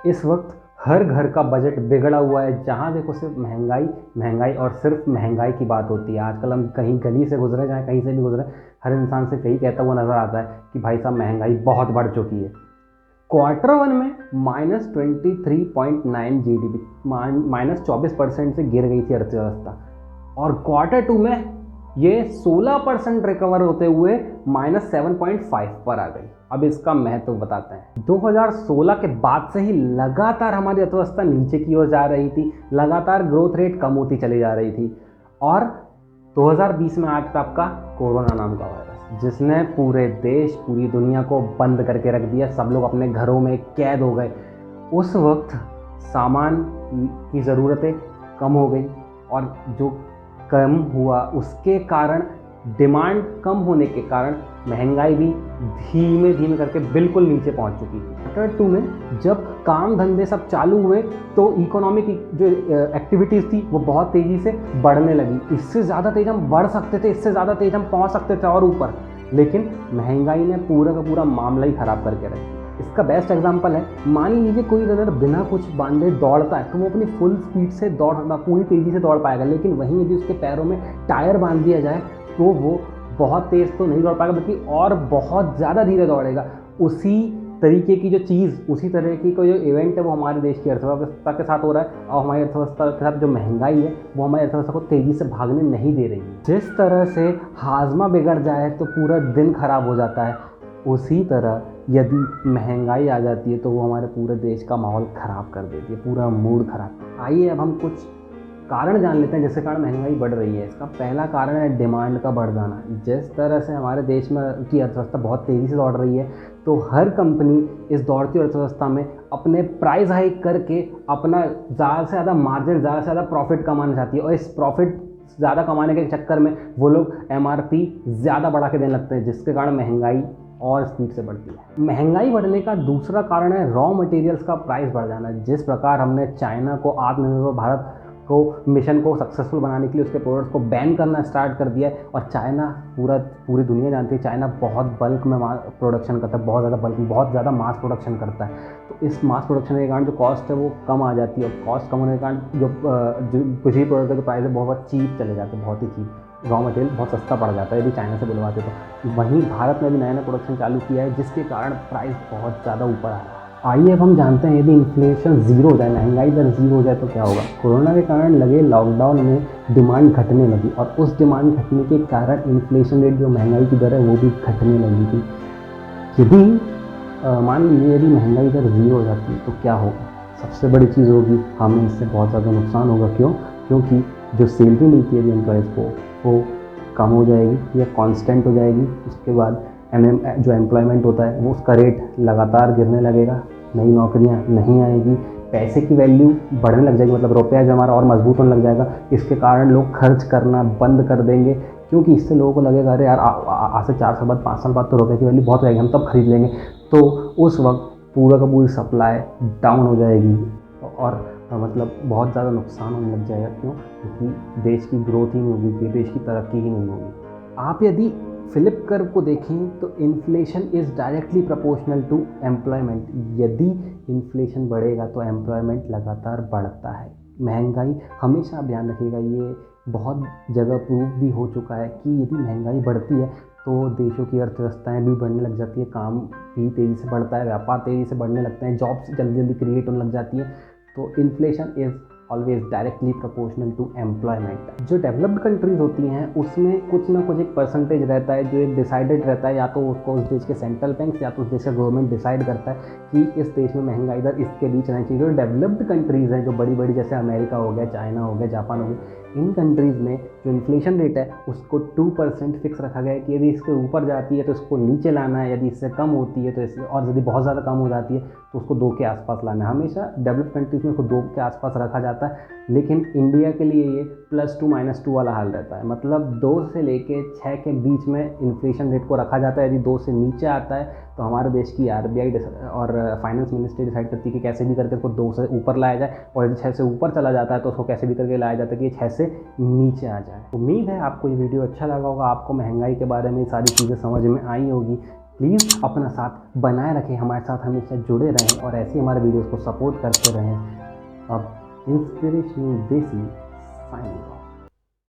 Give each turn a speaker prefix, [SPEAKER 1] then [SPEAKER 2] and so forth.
[SPEAKER 1] इस वक्त हर घर का बजट बिगड़ा हुआ है, जहाँ देखो सिर्फ महंगाई महंगाई और सिर्फ महंगाई की बात होती है। आजकल हम कहीं गली से गुजरे, चाहे कहीं से भी गुजरे, हर इंसान से यही कहता हुआ नज़र आता है कि भाई साहब महंगाई बहुत बढ़ चुकी है। क्वार्टर 1 में -23.9 GDP, -24% से गिर गई थी अर्थव्यवस्था, और क्वार्टर 2 में ये 16% रिकवर होते हुए -7.5 पर आ गई। अब इसका महत्व बताते हैं। 2016 के बाद से ही लगातार हमारी अर्थव्यवस्था नीचे की ओर जा रही थी, लगातार ग्रोथ रेट कम होती चली जा रही थी, और 2020 में आज आपका कोरोना नाम का वायरस, जिसने पूरे देश पूरी दुनिया को बंद करके रख दिया। सब लोग अपने घरों में कैद हो गए। उस वक्त सामान की ज़रूरतें कम हो गई, और जो कम हुआ उसके कारण, डिमांड कम होने के कारण महंगाई भी धीमे धीमे करके बिल्कुल नीचे पहुंच चुकी थी। क्वार्टर 2 में जब काम धंधे सब चालू हुए तो इकोनॉमिक जो एक्टिविटीज़ थी वो बहुत तेज़ी से बढ़ने लगी। इससे ज़्यादा तेज़ हम बढ़ सकते थे, इससे ज़्यादा तेज़ हम पहुंच सकते थे और ऊपर, लेकिन महंगाई ने पूरा का पूरा मामला ही ख़राब करके रख दिया। इसका बेस्ट एग्जांपल है, मान लीजिए कोई अगर बिना कुछ बांधे दौड़ता है तो वो अपनी फुल स्पीड से दौड़, पूरी तेज़ी से दौड़ पाएगा, लेकिन वहीं यदि उसके पैरों में टायर बांध दिया जाए तो वो बहुत तेज़ तो नहीं दौड़ पाएगा, बल्कि और बहुत ज़्यादा धीरे दौड़ेगा। उसी तरीके की जो चीज़, उसी तरह की कोई जो इवेंट है वो हमारे देश की अर्थव्यवस्था के साथ हो रहा है, और हमारी अर्थव्यवस्था के साथ जो महंगाई है वो हमारी अर्थव्यवस्था को तेज़ी से भागने नहीं दे रही है। जिस तरह से हाजमा बिगड़ जाए तो पूरा दिन खराब हो जाता है, उसी तरह यदि महंगाई आ जाती है तो वो हमारे पूरे देश का माहौल ख़राब कर देती है, पूरा मूड ख़राब। आइए अब हम कुछ कारण जान लेते हैं जिसके कारण महंगाई बढ़ रही है। इसका पहला कारण है डिमांड का बढ़ जाना। जिस तरह से हमारे देश में की अर्थव्यवस्था बहुत तेज़ी से दौड़ रही है, तो हर कंपनी इस दौड़ती अर्थव्यवस्था में अपने प्राइस हाइक करके अपना ज़्यादा से ज़्यादा मार्जिन, ज़्यादा से ज़्यादा प्रॉफिट कमाना चाहती है, और इस प्रॉफिट ज़्यादा कमाने के चक्कर में वो लोग MRP ज़्यादा बढ़ा के देने लगते हैं, जिसके कारण महंगाई और स्पीड से बढ़ती है। महंगाई बढ़ने का दूसरा कारण है रॉ मटेरियल्स का प्राइस बढ़ जाना। जिस प्रकार हमने चाइना को, आत्मनिर्भर भारत को मिशन को सक्सेसफुल बनाने के लिए उसके प्रोडक्ट्स को बैन करना स्टार्ट कर दिया है, और चाइना, पूरी दुनिया जानती है चाइना बहुत बल्क में प्रोडक्शन करता है, बहुत ज़्यादा बल्क, बहुत ज़्यादा मास प्रोडक्शन करता है। तो इस मास प्रोडक्शन के कारण जो कॉस्ट है वो कम आ जाती है, और कॉस्ट कम होने के कारण जो कुछ भी प्रोडक्ट का प्राइस है बहुत चीप चले जाते हैं, बहुत ही चीप। रॉ मटेरियल बहुत सस्ता पड़ जाता है यदि चाइना से बुलवाते तो। वहीं भारत ने भी नया नया प्रोडक्शन चालू किया है, जिसके कारण प्राइस बहुत ज़्यादा ऊपर आ रहा है। आइए अब हम जानते हैं, यदि इन्फ्लेशन ज़ीरो हो जाए, महंगाई दर ज़ीरो हो जाए तो क्या होगा। कोरोना के कारण लगे लॉकडाउन में डिमांड घटने लगी, और उस डिमांड घटने के कारण इन्फ्लेशन रेट, जो महंगाई की दर है, वो भी घटने लगी थी। यदि मान लीजिए यदि महंगाई दर ज़ीरो हो जाती है तो क्या होगा। सबसे बड़ी चीज़ होगी, हमें इससे बहुत ज़्यादा नुकसान होगा। क्यों? क्योंकि जो सैलरी मिलती है एम्प्लॉयज़ को वो कम हो जाएगी या कांस्टेंट हो जाएगी। उसके बाद जो एम्प्लॉयमेंट होता है वो उसका रेट लगातार गिरने लगेगा, नई नौकरियां नहीं आएगी, पैसे की वैल्यू बढ़ने लग जाएगी, मतलब रुपया जो हमारा और मजबूत होने लग जाएगा। इसके कारण लोग खर्च करना बंद कर देंगे, क्योंकि इससे लोगों को लगेगा अरे यार आज से 4 साल बाद, 5 साल बाद तो रुपये की वैल्यू बहुत रहेगी, हम तब खरीद लेंगे। तो उस वक्त पूरा का पूरी सप्लाई डाउन हो जाएगी, और मतलब बहुत ज़्यादा नुकसान होने लग जाएगा। क्यों? क्योंकि देश की ग्रोथ ही नहीं होगी, देश की तरक्की ही नहीं होगी। आप यदि फिलिप कर्व को देखें तो inflation is directly proportional to employment. यदि इन्फ्लेशन बढ़ेगा तो एम्प्लॉयमेंट लगातार बढ़ता है। महंगाई, हमेशा आप ध्यान रखिएगा, ये बहुत जगह प्रूव भी हो चुका है कि यदि महंगाई बढ़ती है तो देशों की अर्थव्यवस्थाएं भी बढ़ने लग जाती है, काम भी तेज़ी से बढ़ता है, व्यापार तेज़ी से बढ़ने लगते हैं, जॉब्स जल्दी जल्दी क्रिएट होने लग जाती है। तो inflation is always directly proportional to employment. जो डेवलप्ड कंट्रीज़ होती हैं उसमें कुछ ना कुछ एक परसेंटेज रहता है जो एक डिसाइडेड रहता है, या तो उसको उस देश के सेंट्रल बैंक या तो उस देश का गवर्नमेंट डिसाइड करता है कि इस देश में महंगाई दर इसके बीच रहनी चाहिए। जो डेवलप्ड कंट्रीज़ हैं, जो बड़ी बड़ी, जैसे अमेरिका हो गया, चाइना हो गया, जापान हो गया, इन कंट्रीज़ में जो इन्फ्लेशन रेट है उसको 2% फिक्स रखा गया है कि यदि इसके ऊपर जाती है तो इसको नीचे लाना है, यदि इससे कम होती है तो इससे, और यदि बहुत ज़्यादा कम हो जाती है तो उसको 2 के आसपास लाना है। हमेशा डेवलप्ड कंट्रीज़ में उसको 2 के आसपास रखा जाता है, लेकिन इंडिया के लिए ये +2 -2 वाला हाल रहता है। मतलब 2 से लेके 6 के बीच में इन्फ्लेशन रेट को रखा जाता है। यदि 2 से नीचे आता है तो हमारे देश की RBI और फाइनेंस मिनिस्ट्री डिसाइड करती है कि कैसे भी करके उसको 2 से ऊपर लाया जाए, और यदि 6 से ऊपर चला जाता है तो उसको कैसे भी करके लाया जाता है कि ये 6 से नीचे आ जाए। उम्मीद है आपको ये वीडियो अच्छा लगा होगा, आपको महंगाई के बारे में सारी चीज़ें समझ में आई होगी। प्लीज़ अपना साथ बनाए रखें, हमारे साथ हमेशा जुड़े रहें और ऐसे हमारे वीडियोस को सपोर्ट करते रहें। अब इंस्पिरेशनल देसी साइनिंग ऑफ।